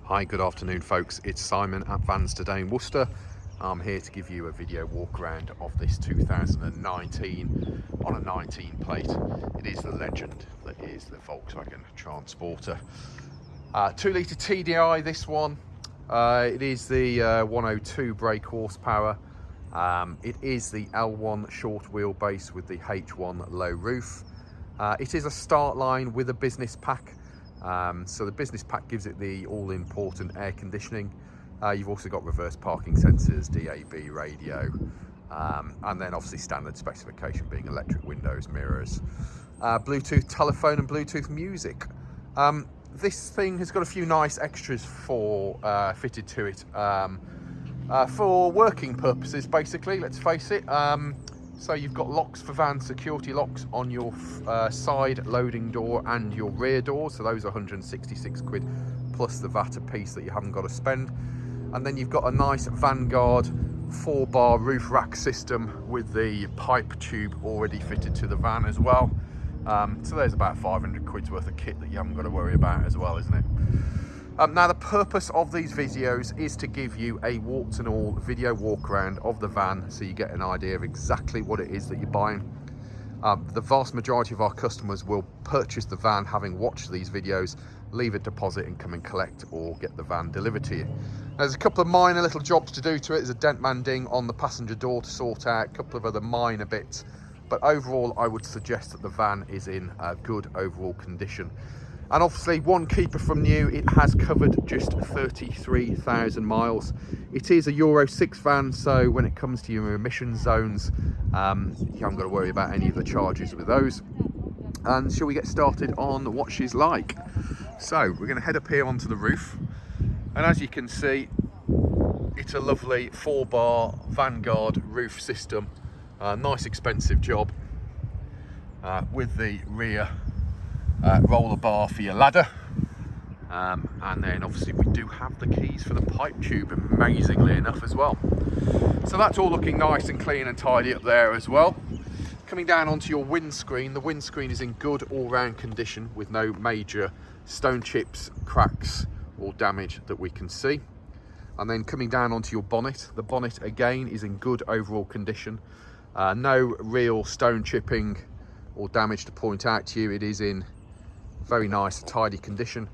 Hi, good afternoon folks, it's Simon at Vans Today in Worcester. I'm here to give you a video walk around of this 2019 on a 19 plate. It is the legend that is the Volkswagen Transporter. 2 litre TDI this one. It is the 102 brake horsepower. It is the L1 short wheelbase with the H1 low roof. It is a Startline with a business pack. So the business pack gives it the all-important air conditioning. You've also got reverse parking sensors, DAB radio, and then obviously standard specification being electric windows, mirrors, Bluetooth telephone and Bluetooth music. This thing has got a few nice extras fitted to it for working purposes, basically, let's face it. So you've got locks for van, security locks on your side loading door and your rear door. So those are 166 quid plus the VAT piece that you haven't got to spend. And then you've got a nice Vanguard 4-bar roof rack system with the pipe tube already fitted to the van as well. So there's about 500 quid's worth of kit that you haven't got to worry about as well, isn't it? Now the purpose of these videos is to give you a warts and all video walk around of the van so you get an idea of exactly what it is that you're buying. The vast majority of our customers will purchase the van having watched these videos, leave a deposit and come and collect or get the van delivered to you. Now, there's a couple of minor little jobs to do to it. There's a dent manding on the passenger door to sort out, a couple of other minor bits, but overall I would suggest that the van is in a good overall condition. And obviously, one keeper from new, it has covered just 33,000 miles. It is a Euro 6 van, so when it comes to your emission zones, you haven't got to worry about any of the charges with those. And shall we get started on what she's like? So we're going to head up here onto the roof, and as you can see, it's a lovely 4-bar Vanguard roof system. Nice expensive job with the rear roller bar for your ladder, and then obviously we do have the keys for the pipe tube, amazingly enough, as well. So that's all looking nice and clean and tidy up there as well. Coming down onto your windscreen, the windscreen is in good all-round condition with no major stone chips, cracks or damage that we can see. And then coming down onto your bonnet, the bonnet again is in good overall condition. No real stone chipping or damage to point out to you. It is in very nice tidy condition,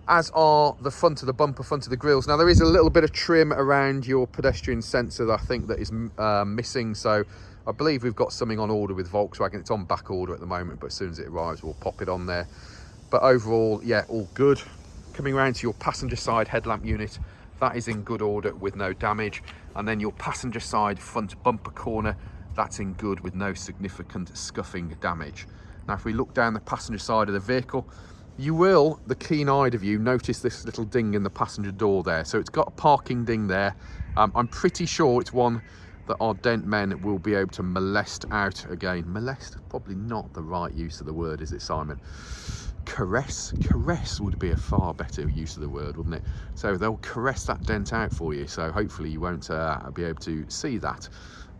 as are the front of the bumper, front of the grills. Now there is a little bit of trim around your pedestrian sensor that I think that is missing, so I believe we've got something on order with Volkswagen. It's on back order at the moment, but as soon as it arrives we'll pop it on there. But overall, yeah, all good. Coming around to your passenger side headlamp unit, that is in good order with no damage. And then your passenger side front bumper corner, that's in good with no significant scuffing damage. Now if we look down the passenger side of the vehicle, you will, the keen-eyed of you, notice this little ding in the passenger door there. So it's got a parking ding there. I'm pretty sure it's one that our dent men will be able to molest out again. Molest, probably not the right use of the word, is it, Simon? Caress would be a far better use of the word, wouldn't it? So they'll caress that dent out for you, so hopefully you won't be able to see that.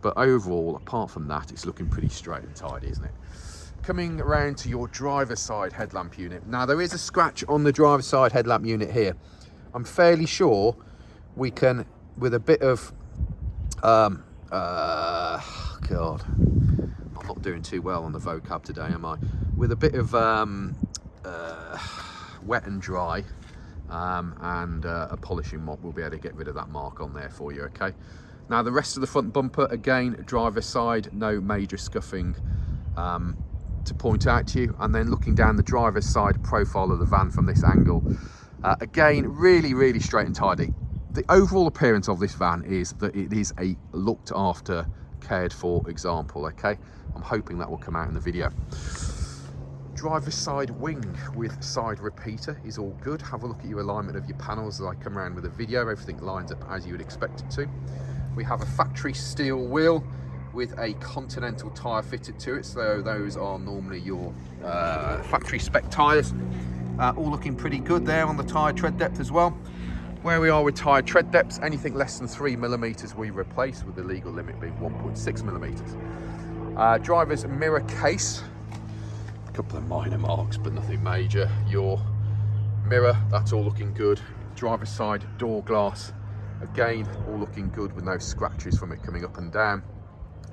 But overall, apart from that, it's looking pretty straight and tidy, isn't it? Coming around to your driver's side headlamp unit. Now there is a scratch on the driver's side headlamp unit here. I'm fairly sure we can, with a bit of God, I'm not doing too well on the vocab today, am I? With a bit of wet and dry and a polishing mop, we'll be able to get rid of that mark on there for you, okay? Now the rest of the front bumper, again, driver's side, no major scuffing to point out to you. And then looking down the driver's side profile of the van from this angle, again, really straight and tidy. The overall appearance of this van is that it is a looked after, cared for example, okay? I'm hoping that will come out in the video. Driver's side wing with side repeater is all good. Have a look at your alignment of your panels as I come around with the video. Everything lines up as you would expect it to. We have a factory steel wheel with a Continental tyre fitted to it, so those are normally your factory spec tyres. All looking pretty good there on the tyre tread depth as well. Where we are with tyre tread depths, anything less than 3mm we replace, with the legal limit being 1.6mm. Driver's mirror case, a couple of minor marks but nothing major. Your mirror, that's all looking good. driver's side door glass, again, all looking good with no scratches from it coming up and down.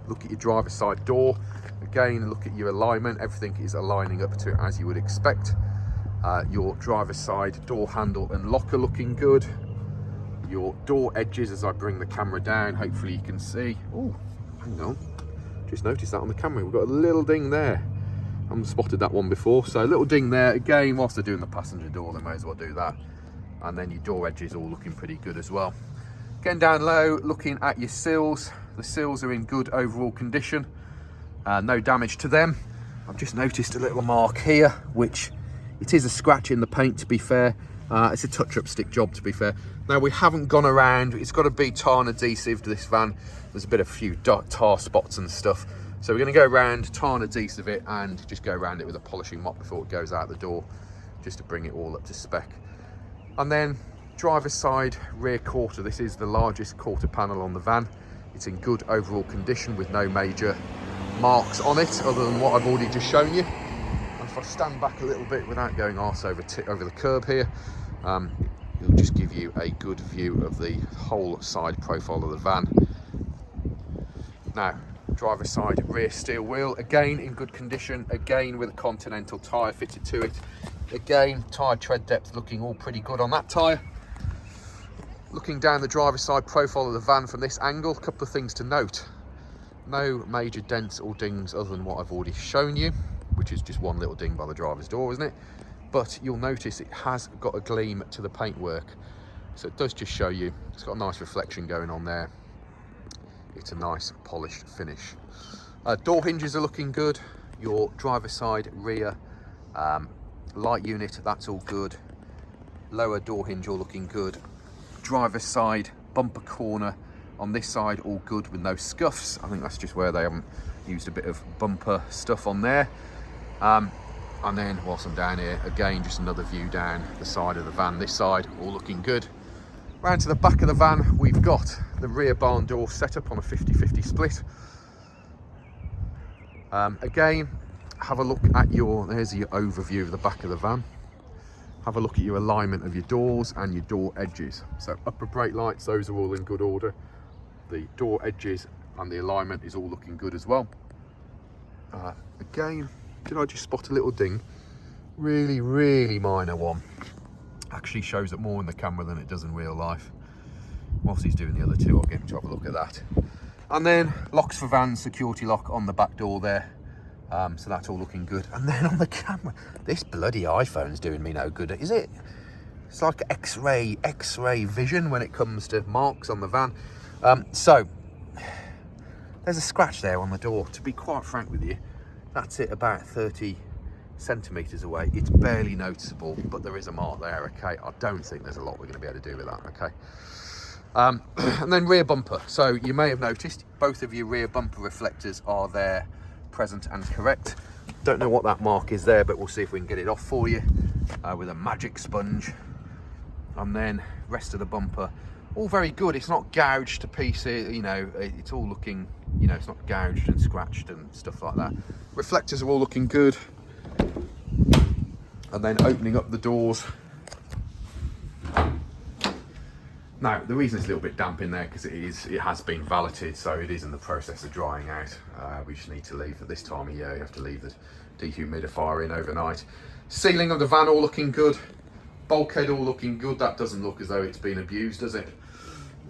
Look at your driver's side door, again, look at your alignment, everything is aligning up to as you would expect. Your driver's side door handle and locker looking good. Your door edges, as I bring the camera down, hopefully you can see. Oh, hang on, just noticed that on the camera, we've got a little ding there. I haven't spotted that one before, so a little ding there. Again, whilst they're doing the passenger door, they may as well do that. And then your door edges all looking pretty good as well. Getting down low, looking at your sills. The sills are in good overall condition. No damage to them. I've just noticed a little mark here, which it is a scratch in the paint, to be fair. It's a touch-up stick job, to be fair. Now, we haven't gone around. It's got to be tar and adhesive, this van. There's a few tar spots and stuff. So we're going to go around, tar and adhesive it, and just go around it with a polishing mop before it goes out the door, just to bring it all up to spec. And then driver's side rear quarter. This is the largest quarter panel on the van. It's in good overall condition with no major marks on it other than what I've already just shown you. And if I stand back a little bit without going arse over the curb here, it'll just give you a good view of the whole side profile of the van. Now, driver's side rear steel wheel, again in good condition, again with a Continental tyre fitted to it. Again, tyre tread depth looking all pretty good on that tyre. Looking down the driver's side profile of the van from this angle, a couple of things to note. No major dents or dings other than what I've already shown you, which is just one little ding by the driver's door, isn't it? But you'll notice it has got a gleam to the paintwork. So it does just show you, it's got a nice reflection going on there. It's a nice polished finish. Door hinges are looking good. Your driver's side rear light unit, that's all good. Lower door hinge all looking good. Driver's side bumper corner on this side all good with no scuffs. I think that's just where they haven't used a bit of bumper stuff on there. And then whilst I'm down here, again, just another view down the side of the van. This side all looking good. Round to the back of the van, we've got the rear barn door set up on a 50-50 split. Again, have a look at there's your overview of the back of the van. Have a look at your alignment of your doors and your door edges. So upper brake lights, those are all in good order. The door edges and the alignment is all looking good as well. Again, did I just spot a little ding? Really, really minor one. Actually shows up more in the camera than it does in real life. Whilst he's doing the other two, I'll get him to have a look at that. And then locks for vans, security lock on the back door there. So that's all looking good. And then on the camera, this bloody iPhone's doing me no good, is it? It's like X-ray vision when it comes to marks on the van. So there's a scratch there on the door. To be quite frank with you, that's it about 30 centimeters away. It's barely noticeable, but there is a mark there. Okay, I don't think there's a lot we're going to be able to do with that. Okay. And then rear bumper. So you may have noticed both of your rear bumper reflectors are there, present and correct. Don't know what that mark is there, but we'll see if we can get it off for you with a magic sponge. And then rest of the bumper all very good. It's not gouged to pieces, you know, it's all looking, you know, it's not gouged and scratched and stuff like that. Reflectors are all looking good. And then opening up the doors. Now, the reason it's a little bit damp in there because it has been valeted, so it is in the process of drying out. We just need to leave at this time of year. You have to leave the dehumidifier in overnight. Ceiling of the van all looking good. Bulkhead all looking good. That doesn't look as though it's been abused, does it?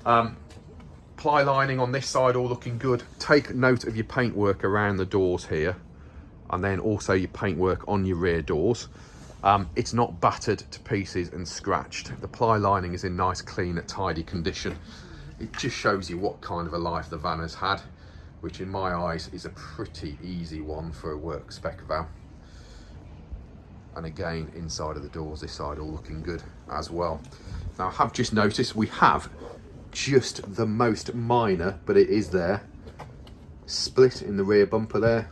Ply lining on this side all looking good. Take note of your paintwork around the doors here, and then also your paintwork on your rear doors. It's not battered to pieces and scratched. The ply lining is in nice, clean, tidy condition. It just shows you what kind of a life the van has had, which in my eyes is a pretty easy one for a work spec van. And again, inside of the doors, this side all looking good as well. Now, I have just noticed we have just the most minor, but it is there, split in the rear bumper there.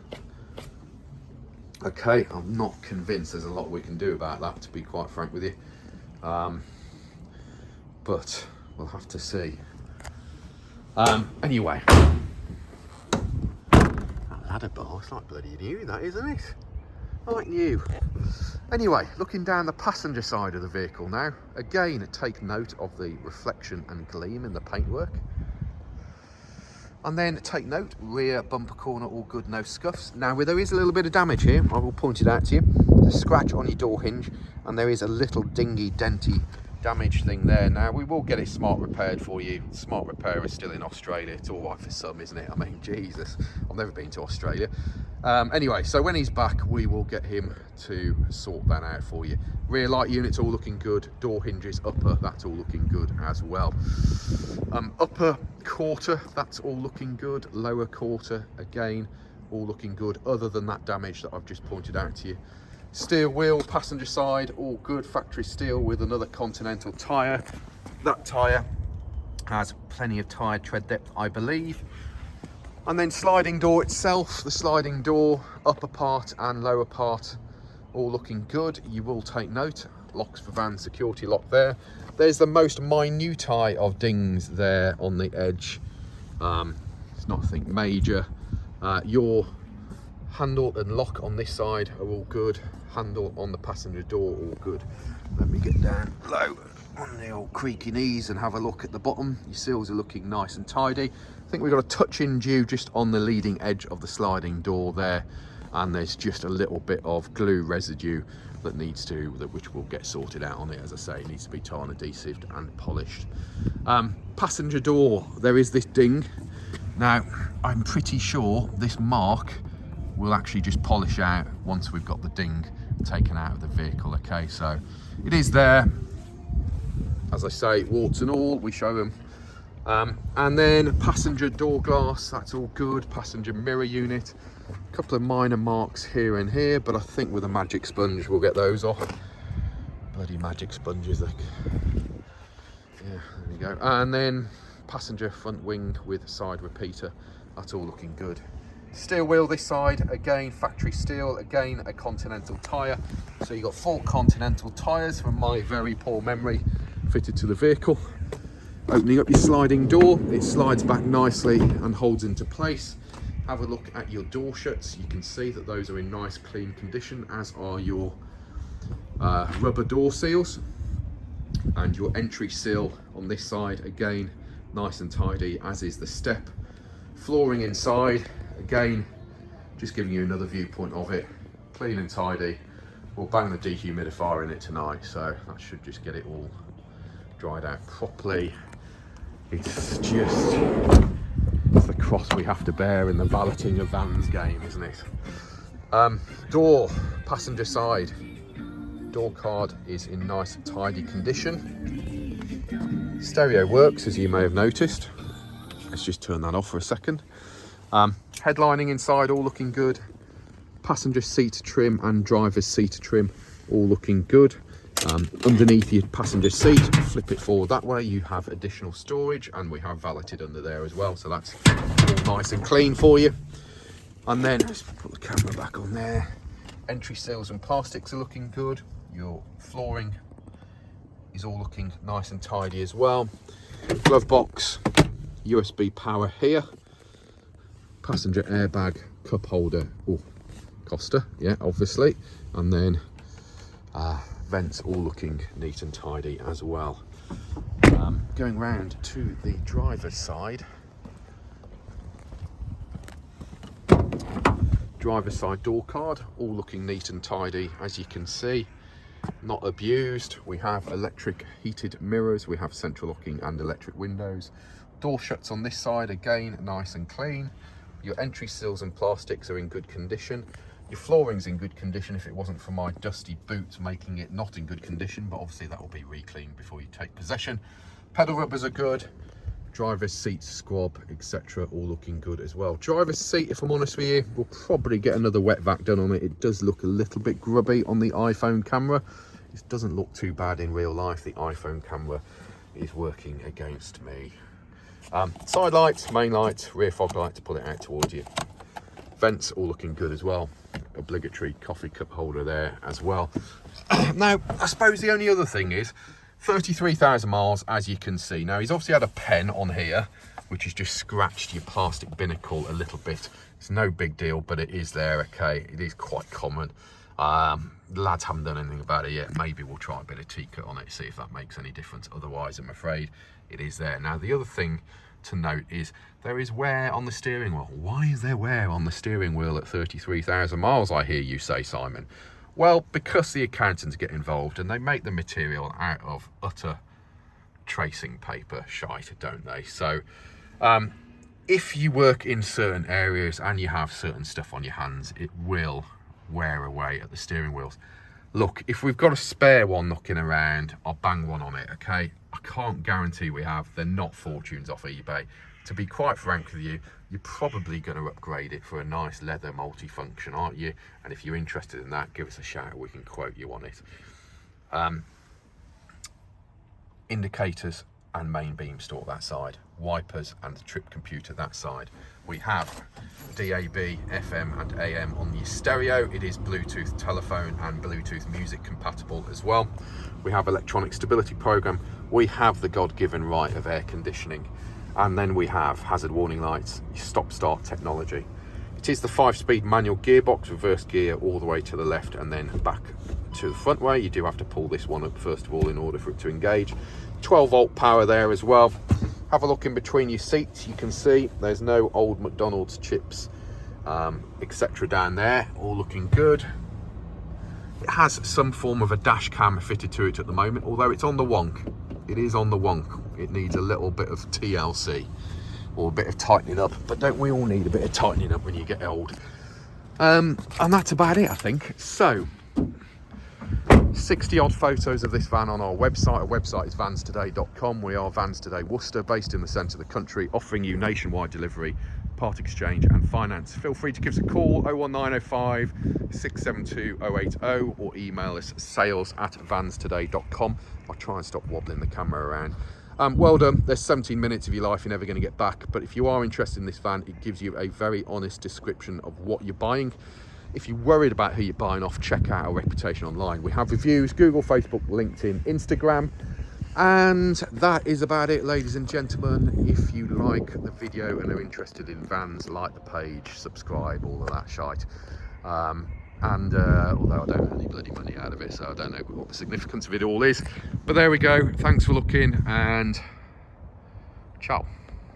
Okay, I'm not convinced there's a lot we can do about that, to be quite frank with you. But we'll have to see. Anyway. That ladder bar, it's like bloody new, that, isn't it? Like new. Anyway, looking down the passenger side of the vehicle now, again, take note of the reflection and gleam in the paintwork. And then take note, rear bumper corner, all good, no scuffs. Now, there is a little bit of damage here, I will point it out to you. There's a scratch on your door hinge, and there is a little dingy, denty damage thing there. Now, we will get it smart repaired for you. Smart repair is still in Australia. It's all right for some, isn't it? I mean, Jesus, I've never been to Australia. Anyway, so when he's back, we will get him to sort that out for you. Rear light unit's all looking good. Door hinges, upper, that's all looking good as well. Upper quarter, that's all looking good. Lower quarter, again, all looking good, other than that damage that I've just pointed out to you. Steel wheel, passenger side, all good. Factory steel with another Continental tyre. That tyre has plenty of tyre tread depth, I believe. And then sliding door itself, the sliding door, upper part and lower part, all looking good. You will take note, locks for van, security lock there. There's the most minute of dings there on the edge. It's nothing major. Your handle and lock on this side are all good. Handle on the passenger door, all good. Let me get down low on the old creaky knees and have a look at the bottom. Your seals are looking nice and tidy. I think we've got a touch in due just on the leading edge of the sliding door there, and there's just a little bit of glue residue that needs to, which will get sorted out on it. As I say, it needs to be tar and adhesive and polished. Passenger door, there is this ding. Now, I'm pretty sure this mark will actually just polish out once we've got the ding taken out of the vehicle. Okay, so it is there. As I say, warts and all, we show them. And then passenger door glass, that's all good. Passenger mirror unit, a couple of minor marks here and here, but I think with a magic sponge we'll get those off. Bloody magic sponges, like. Yeah, there we go. And then passenger front wing with side repeater, that's all looking good. Steel wheel this side, again factory steel, again a Continental tyre. So you've got 4 Continental tyres from my very poor memory fitted to the vehicle. Opening up your sliding door, it slides back nicely and holds into place. Have a look at your door shuts. You can see that those are in nice clean condition, as are your rubber door seals. And your entry sill on this side, again nice and tidy, as is the step. Flooring inside, again, just giving you another viewpoint of it, clean and tidy. We'll bang the dehumidifier in it tonight, so that should just get it all dried out properly. It's the cross we have to bear in the valeting of vans game, isn't it? Door, passenger side, door card is in nice tidy condition. Stereo works, as you may have noticed. Let's just turn that off for a second. Headlining inside, all looking good. Passenger seat trim and driver's seat trim, all looking good. Underneath your passenger seat, flip it forward that way, you have additional storage, and we have valeted under there as well, so that's all nice and clean for you. And then let's put the camera back on there. Entry sills and plastics are looking good. Your flooring is all looking nice and tidy as well. Glove box, USB power here, passenger airbag, cup holder, Costa, yeah, obviously, and then vents all looking neat and tidy as well. Going round to the driver's side. Driver's side door card, all looking neat and tidy, as you can see, not abused. We have electric heated mirrors, we have central locking and electric windows. Door shuts on this side, again, nice and clean. Your entry sills and plastics are in good condition. Your flooring's in good condition, if it wasn't for my dusty boots making it not in good condition, but obviously that will be re-cleaned before you take possession. Pedal rubbers are good. Driver's seat, squab, etc., all looking good as well. Driver's seat, if I'm honest with you, we'll probably get another wet vac done on it. It does look a little bit grubby on the iPhone camera. It doesn't look too bad in real life. The iPhone camera is working against me. Side lights, main lights, rear fog light to pull it out towards you. Vents all looking good as well. Obligatory coffee cup holder there as well. Now, I suppose the only other thing is 33,000 miles, as you can see. Now, he's obviously had a pen on here, which has just scratched your plastic binnacle a little bit. It's no big deal, but it is there, okay? It is quite common. The lads haven't done anything about it yet. Maybe we'll try a bit of T-cut on it, see if that makes any difference. Otherwise, I'm afraid it is there. Now, the other thing to note is there is wear on the steering wheel. Why is there wear on the steering wheel at 33,000 miles, I hear you say, Simon? Well, because the accountants get involved and they make the material out of utter tracing paper shite, don't they? So if you work in certain areas and you have certain stuff on your hands, it will wear away at the steering wheels. Look, if we've got a spare one knocking around, I'll bang one on it, okay? I can't guarantee we have. They're not fortunes off eBay. To be quite frank with you, you're probably going to upgrade it for a nice leather multifunction, aren't you? And if you're interested in that, give us a shout. We can quote you on it. Indicators and main beam store that side. Wipers and the trip computer that side. We have DAB, FM and AM on the stereo. It is Bluetooth telephone and Bluetooth music compatible as well. We have electronic stability program. We have the God-given right of air conditioning. And then we have hazard warning lights, stop-start technology. It is the 5-speed manual gearbox, reverse gear all the way to the left and then back to the front way. You do have to pull this one up first of all in order for it to engage. 12-volt power there as well. Have a look in between your seats. You can see there's no old McDonald's chips, etc. down there. All looking good. It has some form of a dash cam fitted to it at the moment, although it's on the wonk. It is on the wonk. It needs a little bit of TLC or a bit of tightening up, but don't we all need a bit of tightening up when you get old? And that's about it, I think. So 60 odd photos of this van on our website. Our website is vanstoday.com. We are Vans Today Worcester, based in the centre of the country, offering you nationwide delivery, part exchange and finance. Feel free to give us a call, 01905 672 080, or email us sales@vanstoday.com. I'll try and stop wobbling the camera around. Well done. There's 17 minutes of your life you're never going to get back, but if you are interested in this van, it gives you a very honest description of what you're buying. If you're worried about who you're buying off, check out our reputation online. We have reviews, Google, Facebook, LinkedIn, Instagram. And that is about it, ladies and gentlemen. If you like the video and are interested in vans, like the page, subscribe, all of that shite. Although I don't earn any bloody money out of it, so I don't know what the significance of it all is. But there we go. Thanks for looking, and ciao.